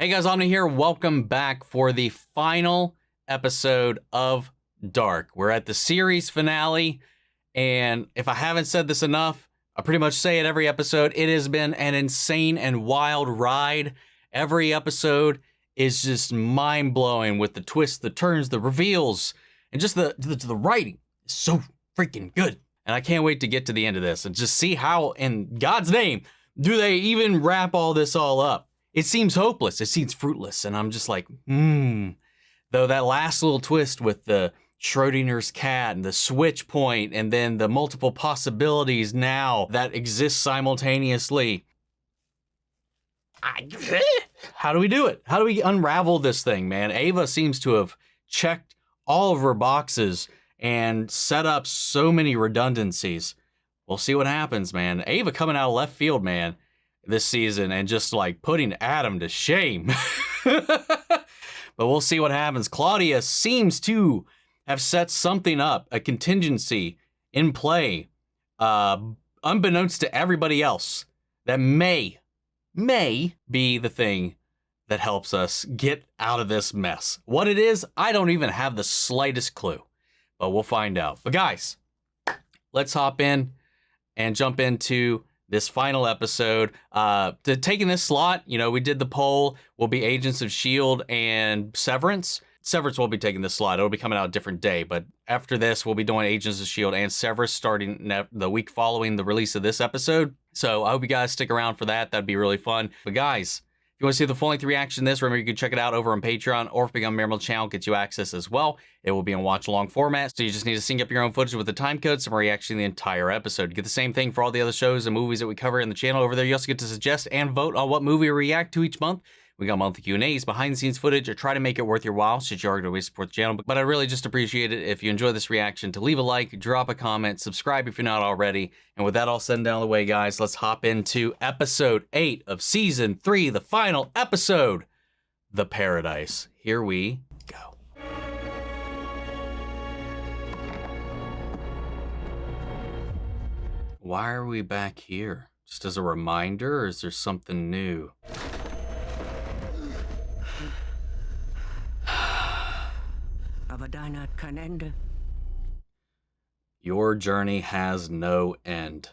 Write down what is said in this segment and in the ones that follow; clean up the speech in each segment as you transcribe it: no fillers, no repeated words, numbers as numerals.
Hey guys, Omni here. Welcome back for the final episode of Dark. We're at the series finale, and if I haven't said this enough, I pretty much say it every episode. It has been an insane and wild ride. Every episode is just mind-blowing with the twists, the turns, the reveals, and just the writing is so freaking good. And I can't wait to get to the end of this and just see how, in God's name, do they even wrap all this all up. It seems hopeless. It seems fruitless. And I'm just like, Though that last little twist with the Schrodinger's cat and the switch point and then the multiple possibilities now that exist simultaneously. How do we do it? How do we unravel this thing, man? Ava seems to have checked all of her boxes and set up so many redundancies. We'll see what happens, man. Ava coming out of left field, man, this season and just like putting Adam to shame. But we'll see what happens. Claudia seems to have set something up, a contingency in play, unbeknownst to everybody else, that may be the thing that helps us get out of this mess. What it is, I don't even have the slightest clue, but we'll find out. But guys, let's hop in and jump into this final episode. Taking this slot, we did the poll. Will be Agents of S.H.I.E.L.D. and Severance. Severance will be taking this slot. It'll be coming out a different day. But after this, we'll be doing Agents of S.H.I.E.L.D. and Severance starting the week following the release of this episode. So I hope you guys stick around for that. That'd be really fun. But guys, if you want to see the full-length reaction to this, remember you can check it out over on Patreon, or if you become a member of the channel, gets you access as well. It will be in watch-along format, so you just need to sync up your own footage with the time code, so we're reacting to the entire episode. You get the same thing for all the other shows and movies that we cover in the channel over there. You also get to suggest and vote on what movie we react to each month. We got monthly Q&As, behind-the-scenes footage, or try to make it worth your while, should you already support the channel. But I really just appreciate it if you enjoy this reaction to leave a like, drop a comment, subscribe if you're not already. And with that all said and down the way, guys, let's hop into episode 8 of season 3, the final episode, The Paradies. Here we go. Why are we back here? Just as a reminder, or is there something new? Aber deine hat kein Ende. Your journey has no end.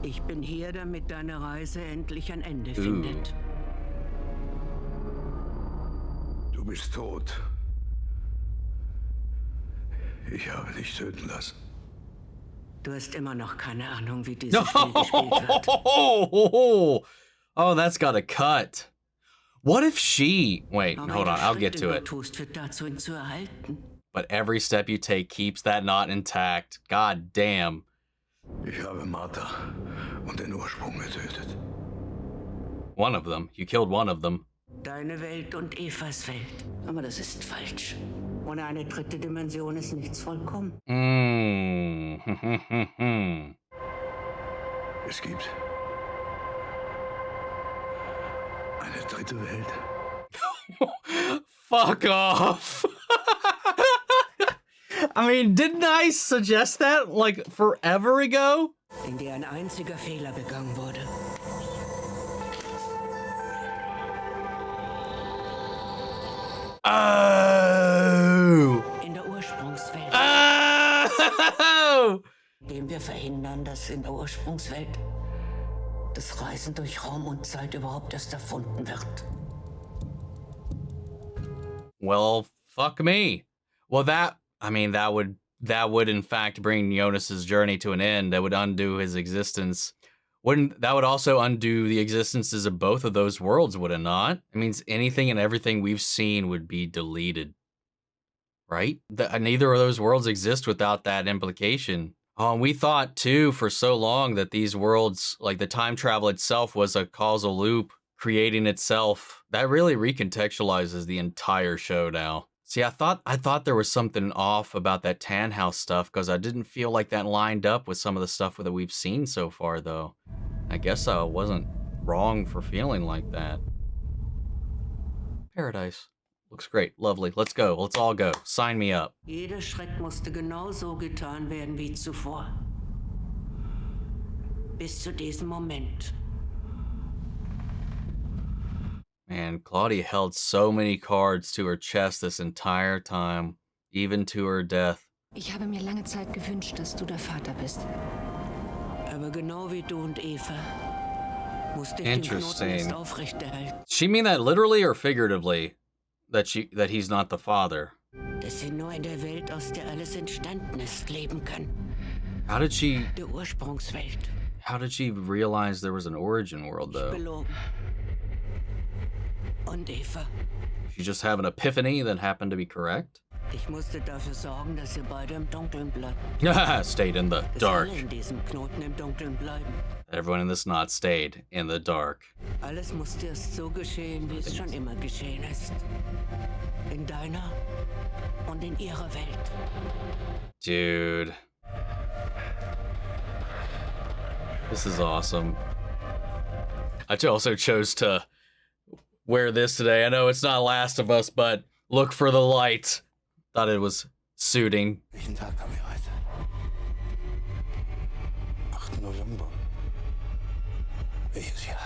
Ich bin hier, damit deine Reise endlich ein Ende findet. Du bist tot. Ich habe dich töten lassen. Du hast immer noch keine Ahnung, wie dieses Spiel gespielt wird. Oh, that's got a cut. What if she... Wait, hold on, I'll get to it. But every step you take keeps that knot intact. God damn. Ich habe Martha und den Ursprung getötet. One of them. You killed one of them. Deine Welt und Evas Welt. Aber das ist falsch. Ohne eine dritte Dimension ist nichts vollkommen. Es gibt eine dritte Welt. Fuck off. I mean, didn't I suggest that like forever ago? In der ein einziger Fehler begangen wurde. Oh. In der Ursprungswelt. Oh. Indem wir verhindern, dass in der Ursprungswelt das Reisen durch Raum und Zeit überhaupt erst erfunden wird. Well, fuck me. Well, that would in fact bring Jonas's journey to an end. That would undo his existence. That would also undo the existences of both of those worlds, would it not? It means anything and everything we've seen would be deleted. Right? Neither of those worlds exist without that implication. Oh, and we thought too for so long that these worlds, like the time travel itself, was a causal loop creating itself. That really recontextualizes the entire show now. See, I thought there was something off about that Tannhaus stuff because I didn't feel like that lined up with some of the stuff that we've seen so far, though. I guess I wasn't wrong for feeling like that. Paradise. Looks great. Lovely. Let's go. Let's all go. Sign me up. Jeder Schritt musste genauso getan werden wie zuvor. Bis zu diesem Moment. And Claudia held so many cards to her chest this entire time, even to her death. Ich habe mir lange Zeit gewünscht, dass du der Vater bist. Aber genau wie du und Eva musste ich den Knoten erst aufrechterhalten. She mean that literally or figuratively? That he's not the father? Dass sie nur in der Welt, aus der alles entstanden ist, leben kann. How did she... Der Ursprungswelt. How did she realize there was an origin world, though? Belogen. Und Eva. She just have an epiphany that happened to be correct? Ich musste dafür sorgen, dass ihr beide im Dunkeln bleibt. Stayed in the dark. Dass alle in diesem Knoten im Dunkeln bleiben. Everyone in this knot stayed in the dark. Alles musste erst so geschehen, wie es schon immer geschehen ist. In deiner und in ihrer Welt. Dude. This is awesome. I also chose to wear this today. I know it's not Last of Us, but look for the light. Thought it was suiting. Welchen Tag haben wir heute? 8. November. Welches Jahr?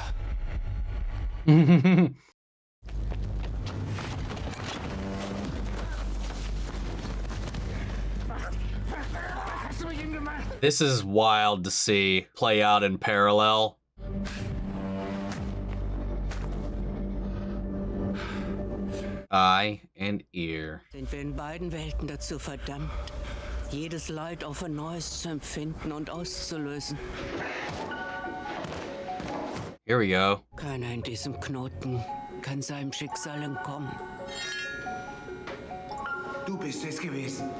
This is wild to see play out in parallel. Eye and ear. Sind wir in beiden Welten dazu verdammt, jedes Leid auf ein neues zu empfinden und auszulösen. Here we go. Keiner in diesem Knoten kann seinem Schicksal entkommen. Du bist es gewesen.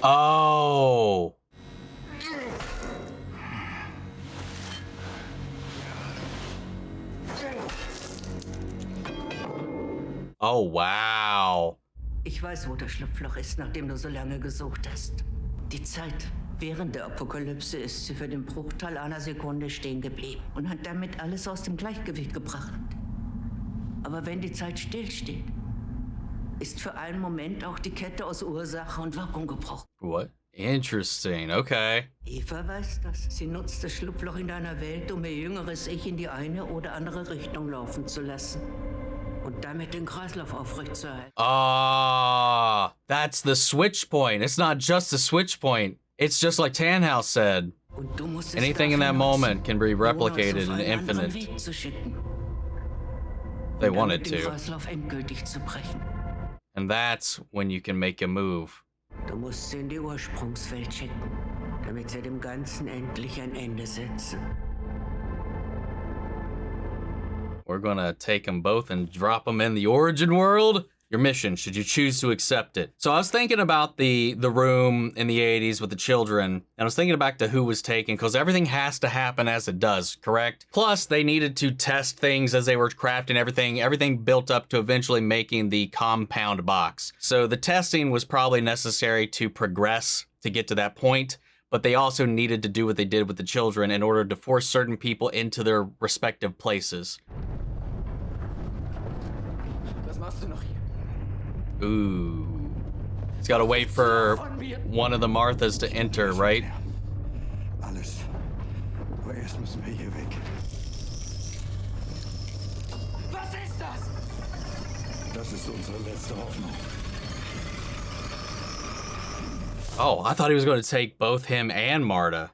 Oh. Oh, wow. Ich weiß, wo das Schlupfloch ist, nachdem du so lange gesucht hast. Die Zeit während der Apokalypse ist sie für den Bruchteil einer Sekunde stehen geblieben und hat damit alles aus dem Gleichgewicht gebracht. Aber wenn die Zeit stillsteht, ist für einen Moment auch die Kette aus Ursache und Wirkung gebrochen. What? Interesting. Okay. Eva weiß das. Sie nutzt das Schlupfloch in deiner Welt, um ihr jüngeres Ich in die eine oder andere Richtung laufen zu lassen. Und damit den Kreislauf aufrechtzuerhalten. Ah, that's the switch point. It's not just a switch point. It's just like Tannhaus said. Und du musst Anything in that moment can be replicated in infinite. Weg zu schicken, They um wanted damit den to. Kreislauf endgültig zu brechen. And that's when you can make a move. Du musst sie in die Ursprungswelt schicken, damit sie dem Ganzen endlich ein Ende setzen. We're gonna take them both and drop them in the origin world. Your mission, should you choose to accept it. So I was thinking about the room in the 80s with the children, and I was thinking back to who was taken, because everything has to happen as it does, correct? Plus, they needed to test things as they were crafting everything built up to eventually making the compound box. So the testing was probably necessary to progress to get to that point, but they also needed to do what they did with the children in order to force certain people into their respective places. Was machst du noch hier? Ooh. He's got to wait for one of the Marthas to enter, right? Alles. Aber erst müssen wir hier weg. Was ist das? Das ist unsere letzte Hoffnung. Oh, I thought he was going to take both him and Marta.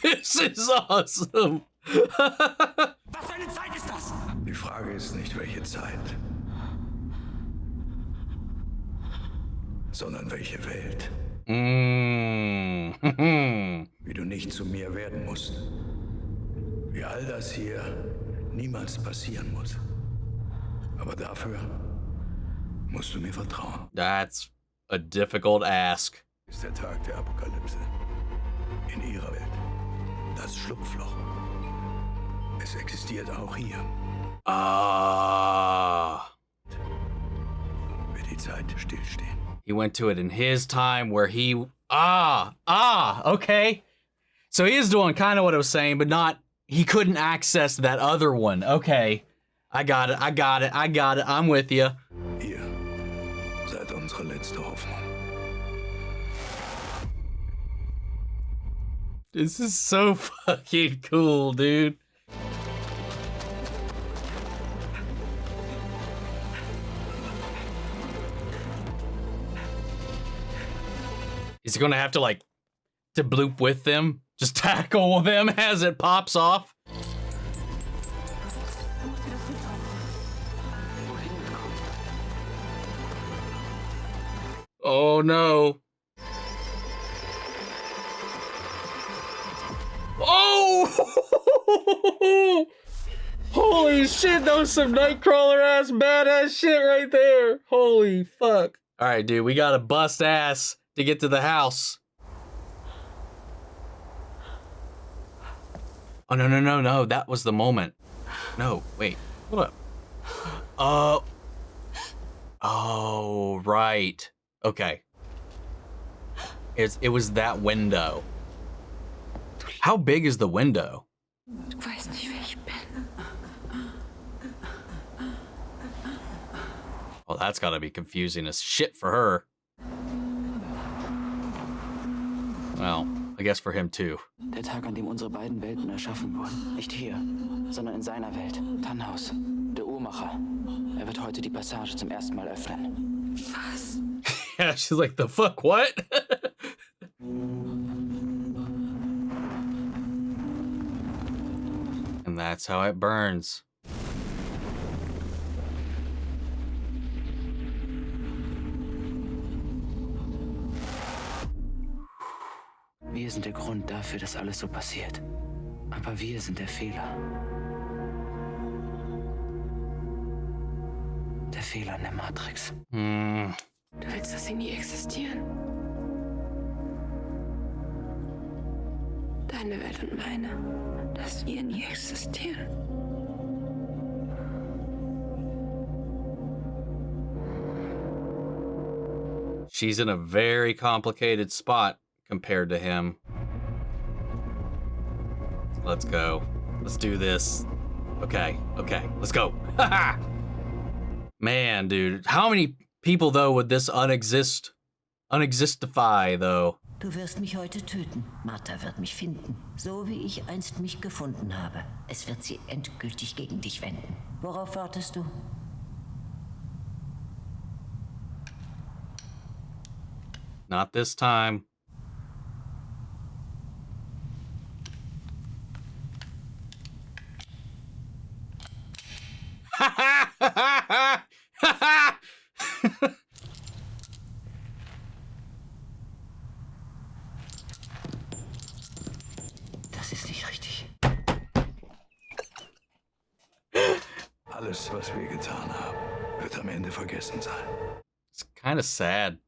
This is awesome. Was für eine Zeit ist das? Die Frage ist nicht, welche Zeit, sondern welche Welt. Wie du nicht zu mir werden musst. Wie all das hier niemals passieren muss. Aber dafür musst du mir vertrauen. That's a difficult ask. Ist der Tag der Apokalypse. In ihrer Welt. Das Schlupfloch. Es existiert auch hier. Ah. Wird die Zeit stillstehen. He went to it in his time where he... Okay. So he is doing kind of what I was saying, but not... He couldn't access that other one. Okay. I got it. I'm with you. Ihr seid unsere letzte Hoffnung. This is so fucking cool, dude. Is he gonna have to like to bloop with them? Just tackle them as it pops off? Oh no. Oh! Holy shit, that was some Nightcrawler ass badass shit right there. Holy fuck. All right, dude, we gotta bust ass to get to the house. Oh, no, no, no, no. That was the moment. No, wait. Hold up. Oh, right. Okay. It was that window. How big is the window? Du weißt nicht, wer ich bin. Well, that's gotta be confusing as shit for her. Well, I guess for him too. Der Tag, an dem unsere beiden Welten erschaffen wurden. Nicht hier, sondern in seiner Welt. Tannhaus, der Uhrmacher. Er wird heute die Passage zum ersten Mal öffnen. Was? Yeah, she's like, the fuck, what? And that's how it burns. Wir sind der Grund dafür, dass alles so passiert. Aber wir sind der Fehler. Der Fehler in der Matrix. Hm. Du willst, dass sie nie existieren? Deine Welt und meine. Dass wir nie existieren. She's in a very complicated spot compared to him. Let's go. Let's do this. Okay, okay, let's go. Man, dude, how many people though would this unexistify though? Du wirst mich heute töten. Martha wird mich finden. So wie ich einst mich gefunden habe. Es wird sie endgültig gegen dich wenden. Worauf wartest du? Not this time. Das ist nicht richtig. Alles, was wir getan haben, wird am Ende vergessen sein. It's kind of sad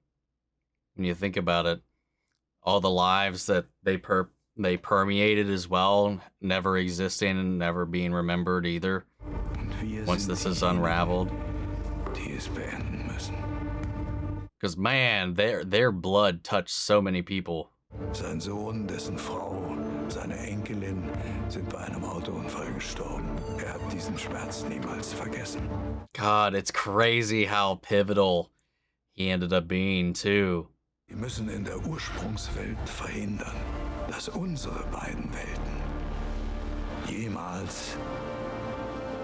when you think about it. All the lives that they permeated as well, never existing and never being remembered either. Once this is unraveled. Die es beenden müssen. Because man, their blood touched so many people. Sein Sohn, dessen Frau, seine Enkelin sind bei einem Autounfall gestorben. Er hat diesen Schmerz niemals vergessen. God, it's crazy how pivotal he ended up being too. Wir müssen in der Ursprungswelt verhindern, dass unsere beiden Welten jemals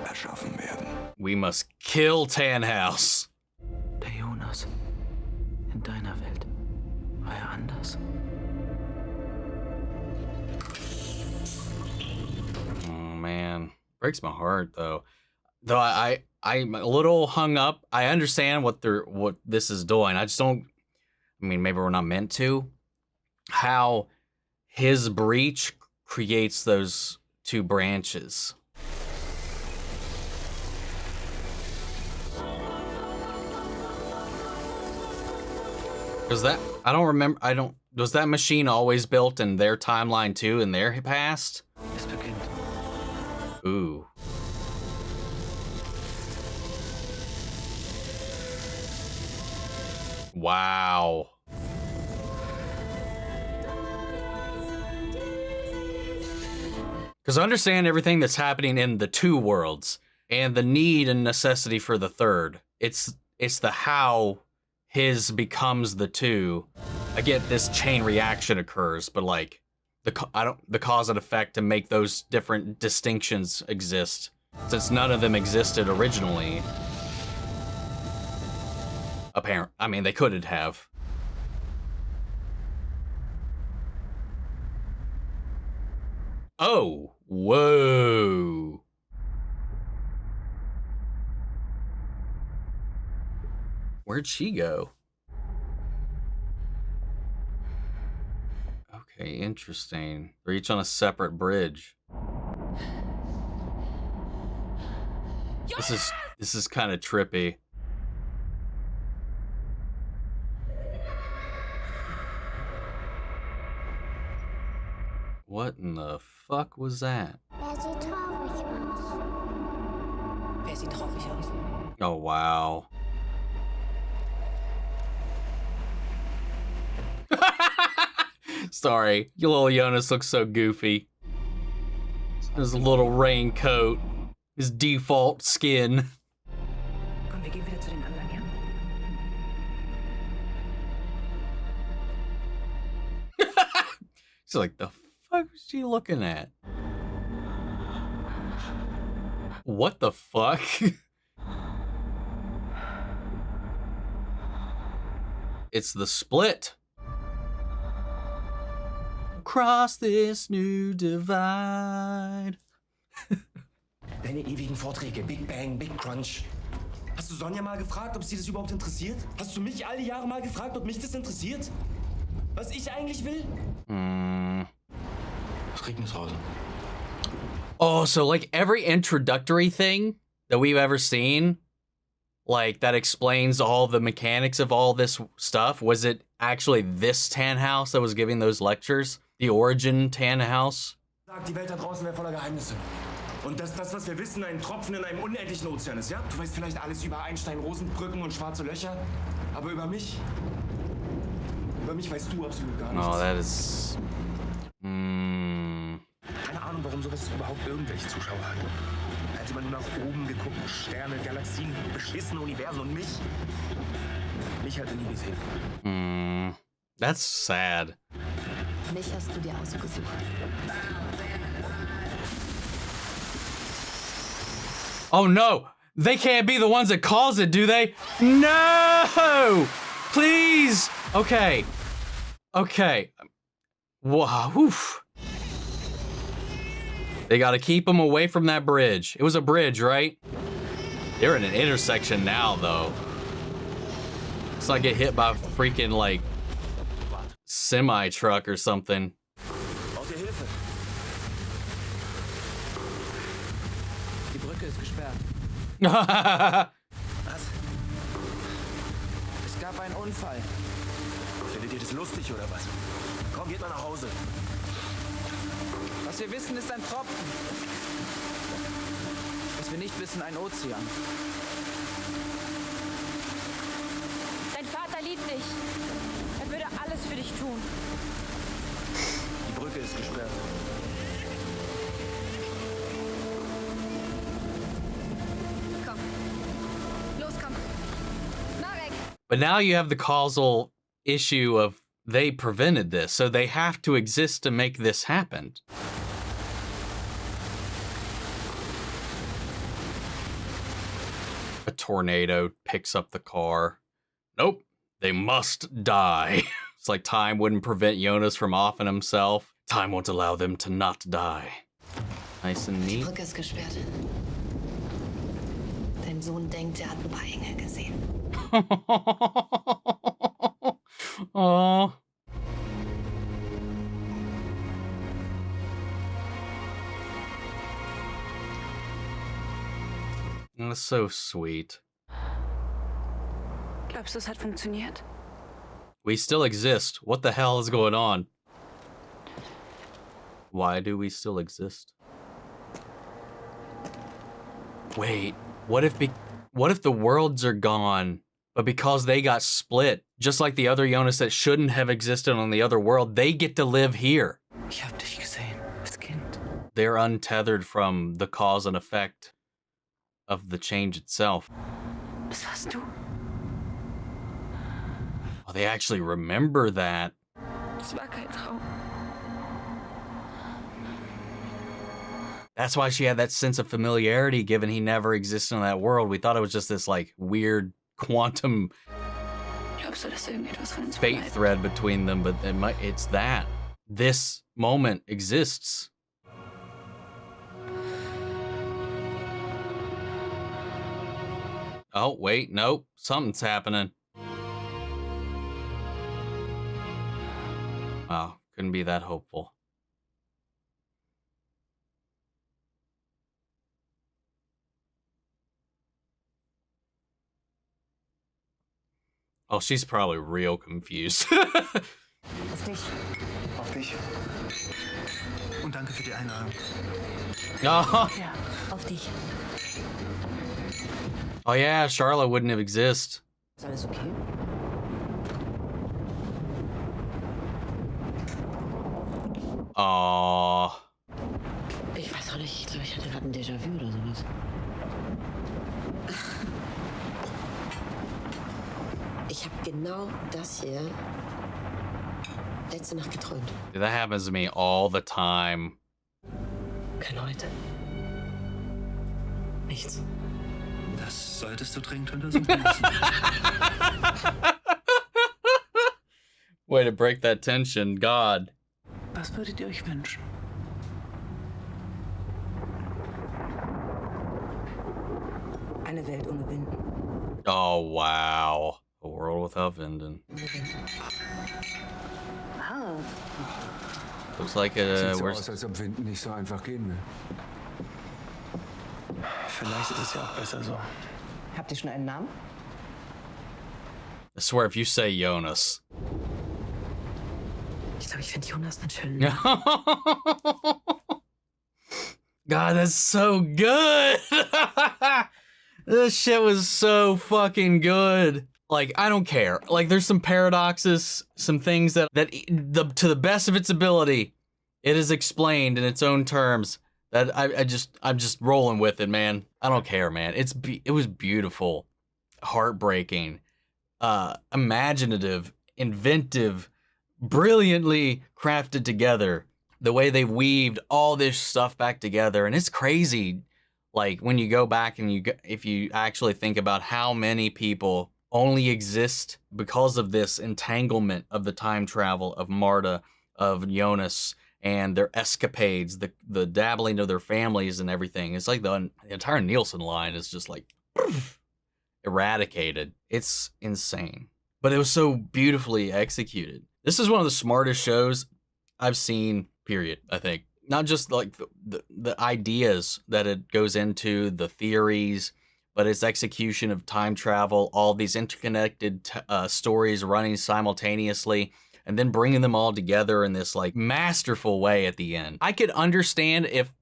erschaffen werden. We must kill Tannhaus. Der Jonas. In deiner Welt. War er anders? Oh man, breaks my heart though. Though I'm a little hung up. I understand what this is doing. I just don't. I mean, maybe we're not meant to. How his breach creates those two branches. Because that, I don't remember, was that machine always built in their timeline too, in their past? Es beginnt. Ooh. Wow. Because I understand everything that's happening in the two worlds and the need and necessity for the third. It's the how his becomes the two. I get this chain reaction occurs, but like the cause and effect to make those different distinctions exist, since none of them existed originally. I mean, they couldn't have. Oh, whoa. Where'd she go? Okay, interesting. They're each on a separate bridge. This is kind of trippy. What in the fuck was that? Wer sieht traurig aus? Oh, wow. Sorry, your little Jonas looks so goofy. His little raincoat, his default skin. Komm, wir gehen wieder zu den anderen, ja? She's like, the fuck is she looking at? What the fuck? It's the split. Cross this new divide. Deine ewigen Vorträge, Big Bang, Big Crunch. Hast du Sonja mal gefragt, ob sie das überhaupt interessiert? Hast du mich alle Jahre mal gefragt, ob mich das interessiert? Was ich eigentlich will? Es regnet draußen. Oh, so like every introductory thing that we've ever seen, like that explains all the mechanics of all this stuff, was it actually this Tannhaus that was giving those lectures? The origin Tannhaus? Sagt, die Welt da draußen wäre voller Geheimnisse. Und dass das, was wir wissen, ein Tropfen in einem unendlichen Ozean ist, ja? Du weißt vielleicht alles über Einstein, Rosenbrücken und schwarze Löcher, aber über mich weißt du absolut gar nichts. Oh, that is... Keine Ahnung, warum sowas überhaupt irgendwelche Zuschauer hat. Als immer nur nach oben geguckt, Sterne, Galaxien, beschissene Universen und mich. Mich hat er nie gesehen. That's sad. Mich hast du dir ausgesucht. Oh no! They can't be the ones that cause it, do they? No! Please! Okay. Okay. Wow. Oof. They gotta keep them away from that bridge. It was a bridge, right? They're in an intersection now, though. Let's not get hit by a freaking, like, semi-truck or something. Braucht ihr Hilfe? Die Brücke ist gesperrt. Was? Es gab einen Unfall. Findet ihr das lustig oder was? Komm, geht mal nach Hause. Was wir wissen, ist ein Tropfen. Was wir nicht wissen, ein Ozean. Dein Vater liebt dich. Er würde alles für dich tun. Die Brücke ist gesperrt. Komm. Los, komm. Marek! But now you have the causal issue of they prevented this, so they have to exist to make this happen. A tornado picks up the car. Nope, they must die. It's like time wouldn't prevent Jonas from offing himself. Time won't allow them to not die. Nice and Die neat. Brücke ist gesperrt. Dein Sohn denkt, er hat ein paar Engel gesehen. Oh. That's so sweet. Glaubst du, es hat funktioniert? We still exist. What the hell is going on? Why do we still exist? Wait, what if the worlds are gone, but because they got split, just like the other Jonas that shouldn't have existed on the other world, they get to live here. Ich hab dich gesehen, als Kind. They're untethered from the cause and effect of the change itself. Das warst du. Oh, they actually remember that. Es war kein Traum. That's why she had that sense of familiarity, given he never existed in that world. We thought it was just this like weird quantum Glaubst du, dass irgendetwas von uns fate bleibt? thread between them, but it's that. This moment exists. Oh, wait, nope. Something's happening. Wow, couldn't be that hopeful. Oh, she's probably real confused. Auf dich. Auf dich. Und danke für die Einladung. Oh. Ja, auf dich. Oh yeah, Charlotte wouldn't have exist. Ist alles okay? Oh. Ich weiß auch nicht. Ich glaube, ich hatte gerade ein Déjà-vu oder sowas. Ich habe genau das hier letzte Nacht geträumt. That happens to me all the time. Kein heute. Nichts. Das solltest du dringend untersuchen lassen. Way to break that tension, God. Was würdet ihr euch wünschen? Eine Welt ohne Wind. Oh, wow. A world without Vinden. Ah, Looks like Sieht so we're... aus, als ob Winden nicht so einfach gehen will. Vielleicht ist es ja auch besser so. habt ihr schon einen Namen? I swear, if you say Jonas. Ich glaube, ich finde Jonas einen schönen Namen. God, that's so good. This shit was so fucking good. Like, I don't care. Like, there's some paradoxes, some things that to the best of its ability, it is explained in its own terms. That I'm just rolling with it, man. I don't care, man. It was beautiful, heartbreaking, imaginative, inventive, brilliantly crafted together. The way they weaved all this stuff back together, and it's crazy. Like when you go back and if you actually think about how many people only exist because of this entanglement of the time travel of Marta, of Jonas, and their escapades, the dabbling of their families and everything. It's like the entire Nielsen line is just like eradicated. It's insane. But it was so beautifully executed. This is one of the smartest shows I've seen, period, I think. Not just like the ideas that it goes into, the theories, but its execution of time travel, all these interconnected stories running simultaneously, and then bringing them all together in this like masterful way at the end. I could understand if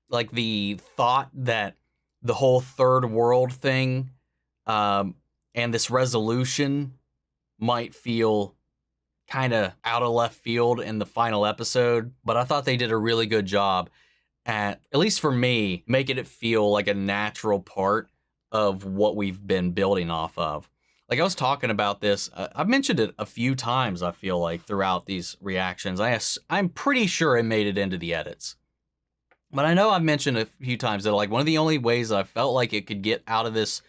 like the thought that the whole third world thing and this resolution might feel kind of out of left field in the final episode, but I thought they did a really good job at least for me, making it feel like a natural part of what we've been building off of. Like I was talking about this, I've mentioned it a few times, I feel like, throughout these reactions. I'm pretty sure it made it into the edits. But I know I've mentioned a few times that like one of the only ways I felt like it could get out of this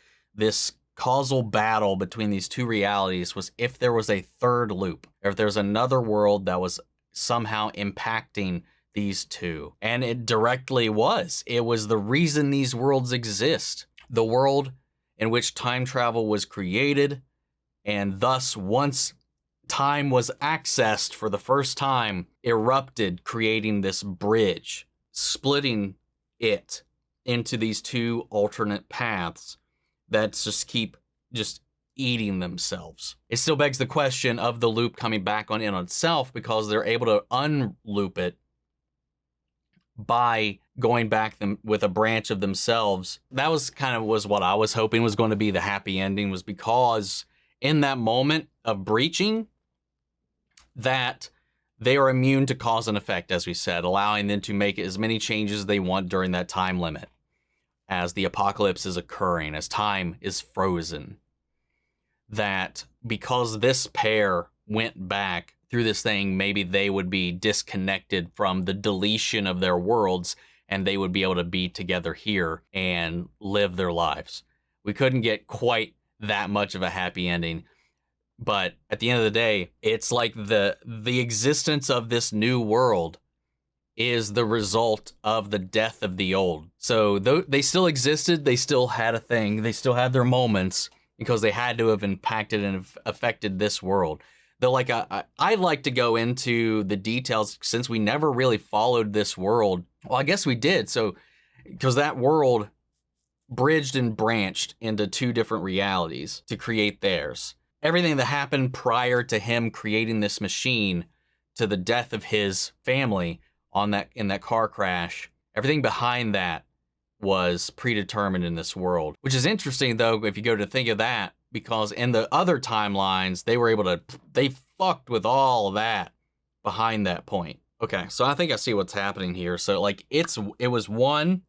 causal battle between these two realities was if there was a third loop, or if there's another world that was somehow impacting these two. And it directly was. It was the reason these worlds exist. The world in which time travel was created, and thus once time was accessed for the first time, erupted, creating this bridge, splitting it into these two alternate paths that just keep eating themselves. It still begs the question of the loop coming back on in itself, because they're able to unloop it by going back with a branch of themselves. That was what I was hoping was going to be the happy ending, was because in that moment of breaching, that they are immune to cause and effect, as we said, allowing them to make as many changes as they want during that time limit as the apocalypse is occurring, as time is frozen. That because this pair went back through this thing, maybe they would be disconnected from the deletion of their worlds, and they would be able to be together here and live their lives. We couldn't get quite that much of a happy ending. But at the end of the day, it's like the existence of this new world is the result of the death of the old. So they still existed, they still had a thing, they still had their moments because they had to have impacted and affected this world. Though, like, I'd like to go into the details since we never really followed this world. Well, I guess we did. So, because that world bridged and branched into two different realities to create theirs. Everything that happened prior to him creating this machine to the death of his family in that car crash, everything behind that was predetermined in this world. Which is interesting, though, if you go to think of that, because in the other timelines, they fucked with all of that behind that point. Okay, so I think I see what's happening here. So, like, it was one,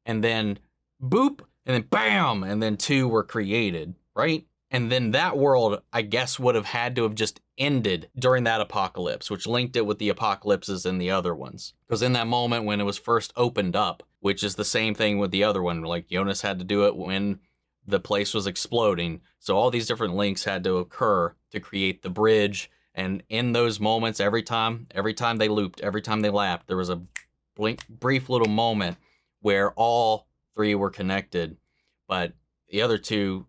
and then boop, and then bam, and then two were created, right? And then that world, I guess, would have had to have just ended during that apocalypse, which linked it with the apocalypses in the other ones. Because in that moment when it was first opened up, which is the same thing with the other one, like Jonas had to do it when the place was exploding. So all these different links had to occur to create the bridge. And in those moments, every time they looped, every time they lapped, there was a brief little moment where all three were connected. But the other two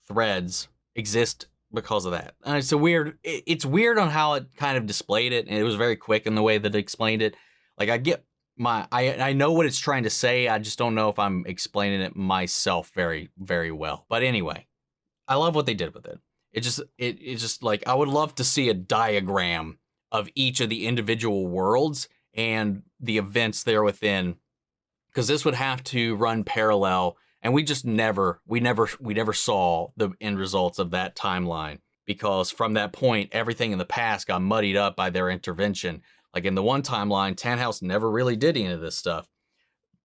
threads exist because of that. And it's it's weird on how it kind of displayed it, and it was very quick in the way that it explained it. Like, I know what it's trying to say, I just don't know if I'm explaining it myself very, very well. But anyway, I love what they did with it. It just like, I would love to see a diagram of each of the individual worlds and the events there within, because this would have to run parallel. And we never saw the end results of that timeline, because from that point, everything in the past got muddied up by their intervention. Like in the one timeline, Tannhaus never really did any of this stuff.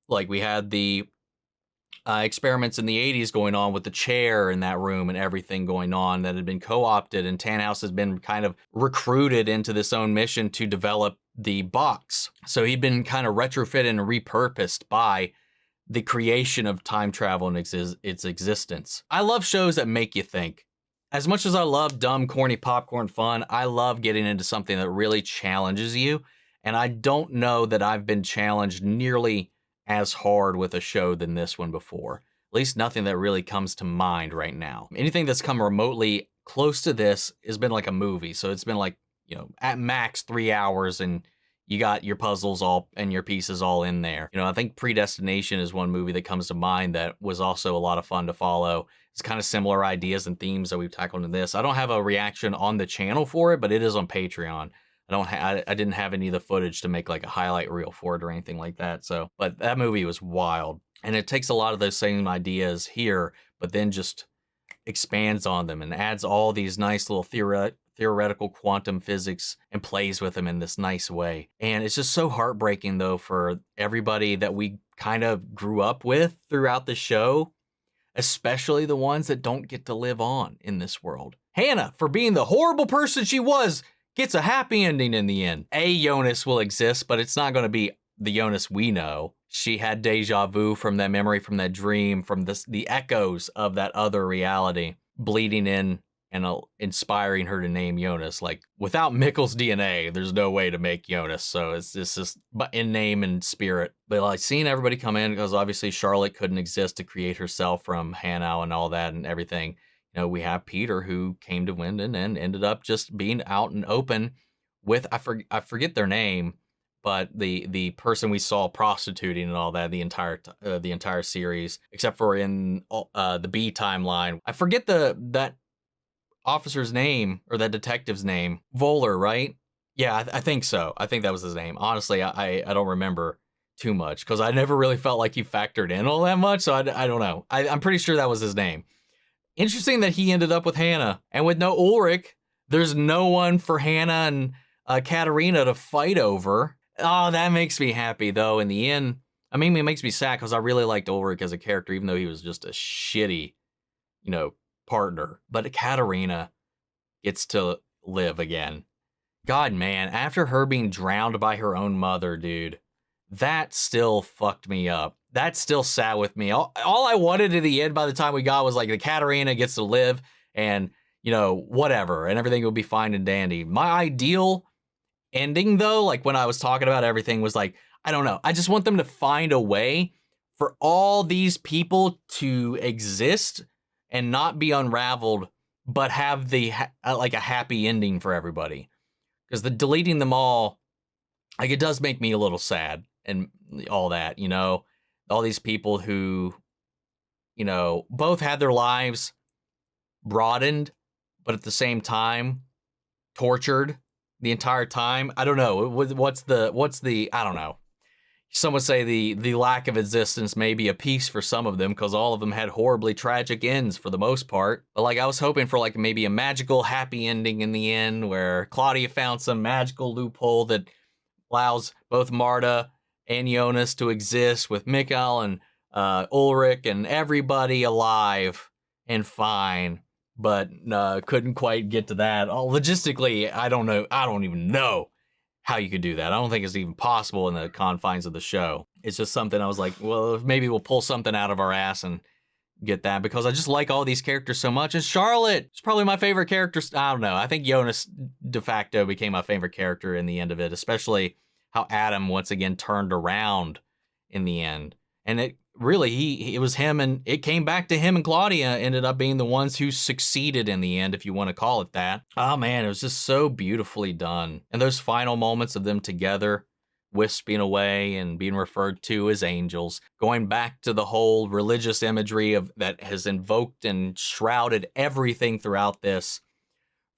Like, we had the experiments in the 80s going on with the chair in that room and everything going on that had been co-opted, and Tannhaus has been kind of recruited into this own mission to develop the box. So he'd been kind of retrofitted and repurposed by the creation of time travel and its existence. I love shows that make you think. As much as I love dumb, corny popcorn fun, I love getting into something that really challenges you. And I don't know that I've been challenged nearly as hard with a show than this one before. At least nothing that really comes to mind right now. Anything that's come remotely close to this has been like a movie. So it's been like, at max 3 hours, and you got your puzzles all and your pieces all in there. I think Predestination is one movie that comes to mind that was also a lot of fun to follow. It's kind of similar ideas and themes that we've tackled in this. I don't have a reaction on the channel for it, but it is on Patreon. I didn't have any of the footage to make like a highlight reel for it or anything like that. So, but that movie was wild, and it takes a lot of those same ideas here, but then just expands on them and adds all these nice little theoretical quantum physics and plays with them in this nice way. And it's just so heartbreaking, though, for everybody that we kind of grew up with throughout the show, especially the ones that don't get to live on in this world. Hannah, for being the horrible person she was, gets a happy ending in the end. Jonas will exist, but it's not going to be the Jonas we know. She had deja vu from that memory, from that dream, from the echoes of that other reality bleeding in and inspiring her to name Jonas. Like, without Mikkel's DNA, there's no way to make Jonas. So it's just in name and spirit. But like, seeing everybody come in, because obviously Charlotte couldn't exist to create herself from Hannah and all that and everything. We have Peter, who came to Winden and ended up just being out and open with, I forget their name, but the person we saw prostituting and all that the entire series, except for in the B timeline. I forget that officer's name, or that detective's name. Voller, right? Yeah, I think so. I think that was his name. Honestly, I don't remember too much, because I never really felt like he factored in all that much, so I don't know. I'm pretty sure that was his name. Interesting that he ended up with Hannah. And with no Ulrich, there's no one for Hannah and Katarina to fight over. Oh, that makes me happy, though, in the end. I mean, it makes me sad, because I really liked Ulrich as a character, even though he was just a shitty, partner. But Katarina gets to live again. God, man, after her being drowned by her own mother, dude, that still fucked me up. That still sat with me. All I wanted at the end by the time we got was like the Katarina gets to live and, whatever, and everything will be fine and dandy. My ideal ending, though, like when I was talking about everything, was like, I don't know. I just want them to find a way for all these people to exist and not be unraveled, but have like a happy ending for everybody. Because the deleting them all, like, it does make me a little sad and all that, all these people who, both had their lives broadened, but at the same time tortured the entire time. I don't know. What's the, I don't know. Some would say the lack of existence may be a piece for some of them, because all of them had horribly tragic ends for the most part. But like, I was hoping for like maybe a magical happy ending in the end, where Claudia found some magical loophole that allows both Marta and Jonas to exist with Mikhail and Ulrich and everybody alive and fine, but couldn't quite get to that. Logistically, I don't know. I don't even know how you could do that. I don't think it's even possible in the confines of the show. It's just something I was like, well, maybe we'll pull something out of our ass and get that, because I just like all these characters so much. And Charlotte is probably my favorite character. I don't know. I think Jonas de facto became my favorite character in the end of it, especially how Adam once again turned around in the end. And it really, it was him, and it came back to him and Claudia ended up being the ones who succeeded in the end, if you want to call it that. Oh man, it was just so beautifully done. And those final moments of them together, wisping away and being referred to as angels, going back to the whole religious imagery that has invoked and shrouded everything throughout this,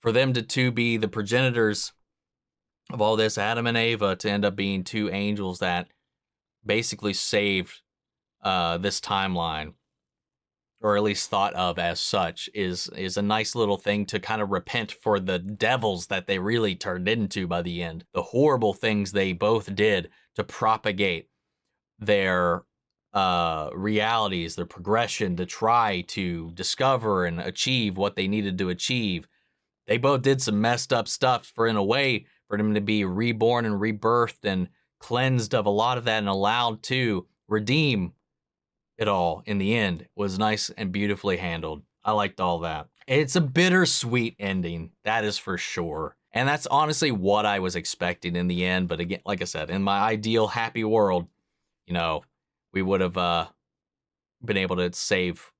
for them to be the progenitors of all this, Adam and Eva, to end up being two angels that basically saved this timeline, or at least thought of as such, is a nice little thing to kind of repent for the devils that they really turned into by the end. The horrible things they both did to propagate their realities, their progression, to try to discover and achieve what they needed to achieve. They both did some messed up stuff in a way for them to be reborn and rebirthed and cleansed of a lot of that and allowed to redeem it all in the end. It was nice and beautifully handled. I liked all that. It's a bittersweet ending, that is for sure. And that's honestly what I was expecting in the end. But again, like I said, in my ideal happy world, we would have been able to save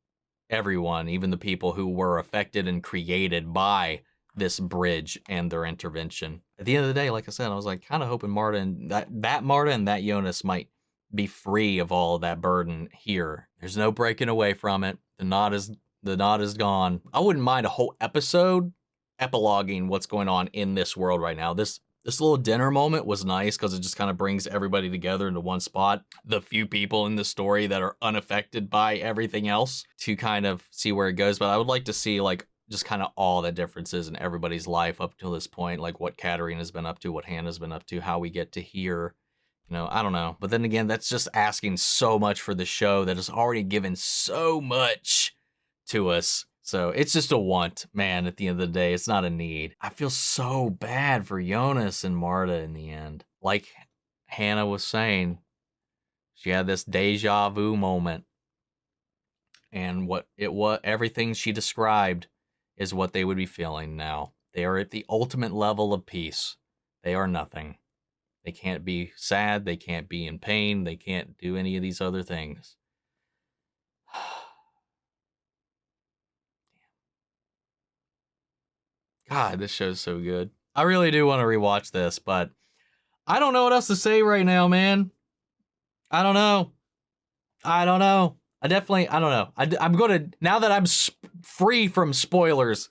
everyone, even the people who were affected and created by this bridge and their intervention. At the end of the day, like I said, I was like kind of hoping Marta and that Marta and that Jonas might be free of all of that burden here. There's no breaking away from it. The knot is gone. I wouldn't mind a whole episode epiloguing what's going on in this world right now. This little dinner moment was nice because it just kind of brings everybody together into one spot. The few people in the story that are unaffected by everything else, to kind of see where it goes. But I would like to see like just kind of all the differences in everybody's life up till this point, like what Katarina's been up to, what Hannah's been up to, how we get to here. I don't know. But then again, that's just asking so much for the show that has already given so much to us. So it's just a want, man, at the end of the day. It's not a need. I feel so bad for Jonas and Marta in the end. Like Hannah was saying, she had this deja vu moment. And everything she described is what they would be feeling now. They are at the ultimate level of peace. They are nothing. They can't be sad. They can't be in pain. They can't do any of these other things. God, this show's so good. I really do want to rewatch this, but I don't know what else to say right now, man. I don't know. I don't know. I don't know. I'm going to, now that I'm free from spoilers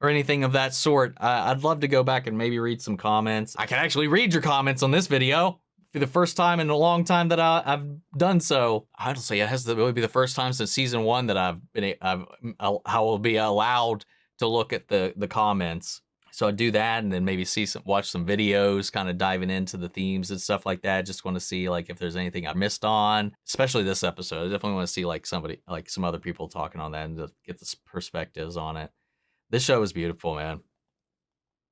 or anything of that sort, I'd love to go back and maybe read some comments. I can actually read your comments on this video for the first time in a long time that I've done so. Honestly, it would be the first time since season 1 that I will be allowed to look at the comments. So I'd do that, and then maybe watch some videos, kind of diving into the themes and stuff like that. Just want to see like if there's anything I missed on, especially this episode. I definitely want to see like some other people talking on that and just get the perspectives on it. This show is beautiful, man.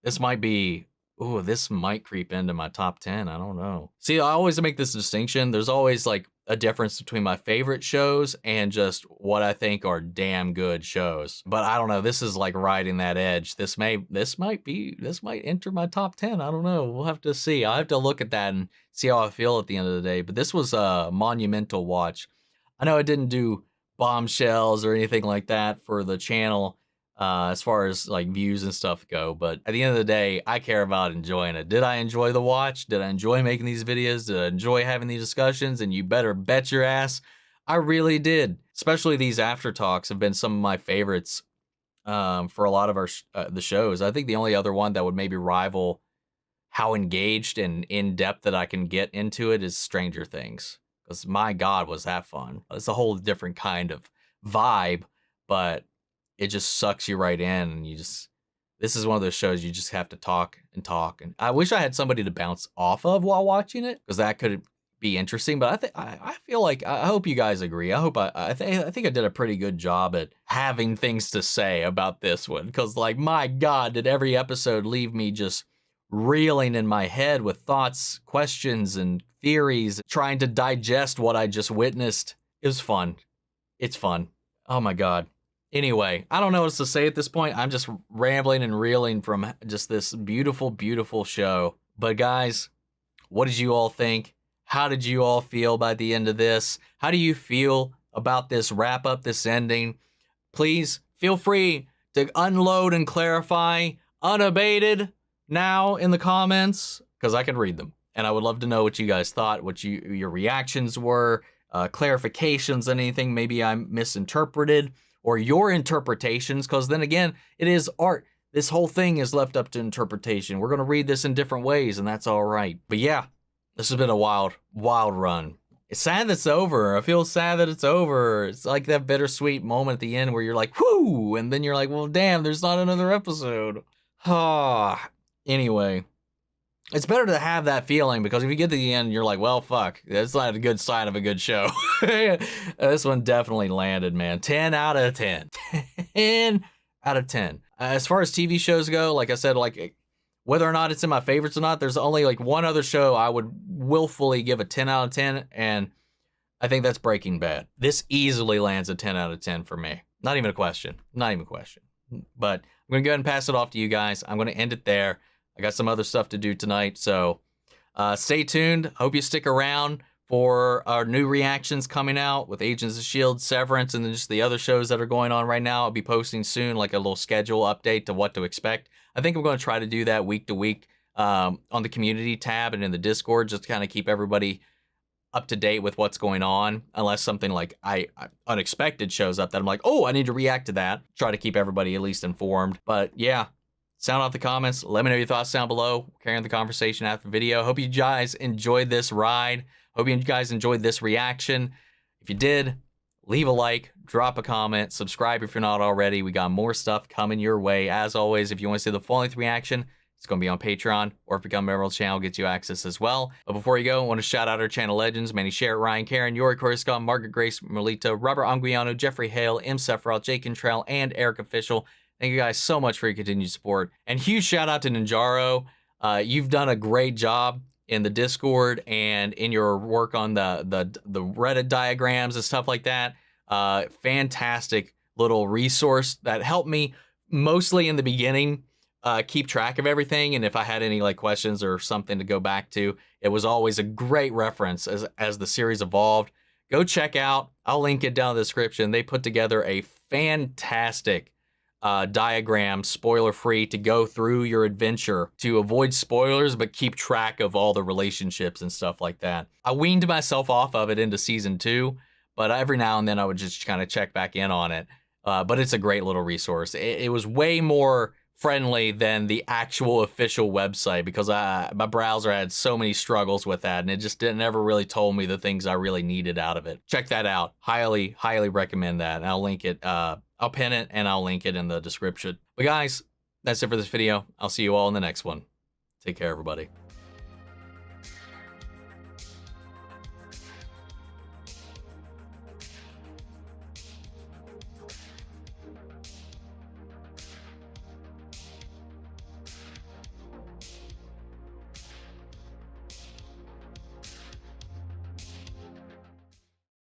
This might be, Ooh, this might creep into my top 10. I don't know. See, I always make this distinction. There's always like a difference between my favorite shows and just what I think are damn good shows. But I don't know. This is like riding that edge. This might enter my top 10. I don't know. We'll have to see. I have to look at that and see how I feel at the end of the day. But this was a monumental watch. I know I didn't do bombshells or anything like that for the channel as far as like views and stuff go, but at the end of the day, I care about enjoying it. Did I enjoy the watch? Did I enjoy making these videos? Did I enjoy having these discussions? And you better bet your ass I really did. Especially these after talks have been some of my favorites for a lot of our the shows. I think the only other one that would maybe rival how engaged and in depth that I can get into it is Stranger Things, because my God, was that fun. It's a whole different kind of vibe, but it just sucks you right in, and this is one of those shows you just have to talk and talk. And I wish I had somebody to bounce off of while watching it, because that could be interesting. But I feel like, I hope you guys agree. I think I did a pretty good job at having things to say about this one, because like, my God, did every episode leave me just reeling in my head with thoughts, questions, and theories, trying to digest what I just witnessed. It was fun. It's fun. Oh my God. Anyway, I don't know what else to say at this point. I'm just rambling and reeling from just this beautiful, beautiful show. But guys, what did you all think? How did you all feel by the end of this? How do you feel about this wrap up, this ending? Please feel free to unload and clarify unabated now in the comments, because I can read them. And I would love to know what you guys thought, what your reactions were, clarifications, anything maybe I misinterpreted, or your interpretations, because then again, it is art. This whole thing is left up to interpretation. We're going to read this in different ways, and that's all right. But yeah, this has been a wild, wild run. It's sad that it's over. I feel sad that it's over. It's like that bittersweet moment at the end where you're like, whoo, and then you're like, well, damn, there's not another episode. Anyway, it's better to have that feeling, because if you get to the end, you're like, well, fuck, that's not a good sign of a good show. This one definitely landed, man. 10 out of 10. 10 out of 10. As far as TV shows go, like I said, like whether or not it's in my favorites or not, there's only like one other show I would willfully give a 10 out of 10, and I think that's Breaking Bad. This easily lands a 10 out of 10 for me. Not even a question. Not even a question. But I'm going to go ahead and pass it off to you guys. I'm going to end it there. I got some other stuff to do tonight, so stay tuned. Hope you stick around for our new reactions coming out with Agents of S.H.I.E.L.D., Severance, and then just the other shows that are going on right now. I'll be posting soon, like a little schedule update to what to expect. I think I'm going to try to do that week to week on the community tab and in the Discord, just to kind of keep everybody up to date with what's going on, unless something like unexpected shows up that I'm like, oh, I need to react to that. Try to keep everybody at least informed. But yeah, sound off the comments. Let me know your thoughts down below. Carry on the conversation after the video. Hope you guys enjoyed this ride. Hope you guys enjoyed this reaction. If you did, leave a like, drop a comment, subscribe if you're not already. We got more stuff coming your way. As always, if you want to see the full-length reaction, it's going to be on Patreon, or if you become a member of the channel, gets you access as well. But before you go, I want to shout out our channel legends: Manny Sherritt, Ryan Karen, Yori Coruscant, Margaret Grace, Melita, Robert Anguiano, Jeffrey Hale, M. Sephiroth, Jake Cantrell, and Eric Official. Thank you guys so much for your continued support. And huge shout out to Ninjaro. You've done a great job in the Discord and in your work on the Reddit diagrams and stuff like that. Fantastic little resource that helped me mostly in the beginning keep track of everything, and if I had any like questions or something to go back to, it was always a great reference as the series evolved. Go check out, I'll link it down in the description. They put together a fantastic diagram, spoiler free, to go through your adventure to avoid spoilers but keep track of all the relationships and stuff like that. I weaned myself off of it into season 2, but every now and then I would just kind of check back in on it. But it's a great little resource. It was way more friendly than the actual official website, because my browser had so many struggles with that, and it just never really told me the things I really needed out of it. Check that out. Highly, highly recommend that. And I'll link it. I'll pin it and I'll link it in the description. But guys, that's it for this video. I'll see you all in the next one. Take care, everybody.